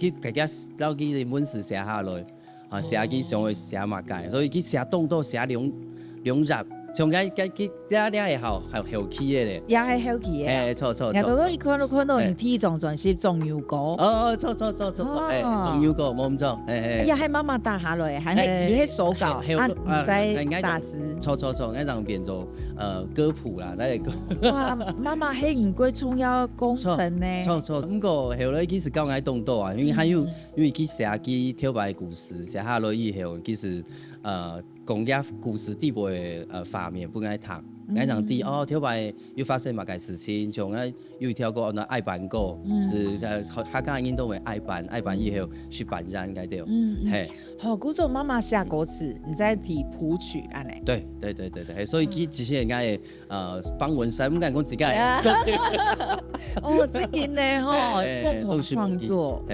去家己老去日本史写下来，啊，写去上会写嘛解，所以去写动作写两入。上个去俩会好后起的咧，也系好奇的。哎，错，然后一看到你体重全是中油膏。错，哎，中油膏冇咁错，哎呀，系妈妈打下来，还系伊迄手稿，唔知大师。错，那张变做歌谱啦，那个。哇，妈妈迄唔过重要工程呢。错，不过后来其实讲爱动作啊，因为还有因为去写去跳摆故事，写下来以后，其实工业故事底部的画面不爱读，爱让啲跳摆又发生乜嘅事情，像又跳过那爱班歌，是客家人都会爱班以后去扮演该对，嘿。好，古种妈妈下歌词，你再提谱曲安尼。对，所以其实人家的方文山，唔敢讲自己的。哦，最近呢吼，共同创作。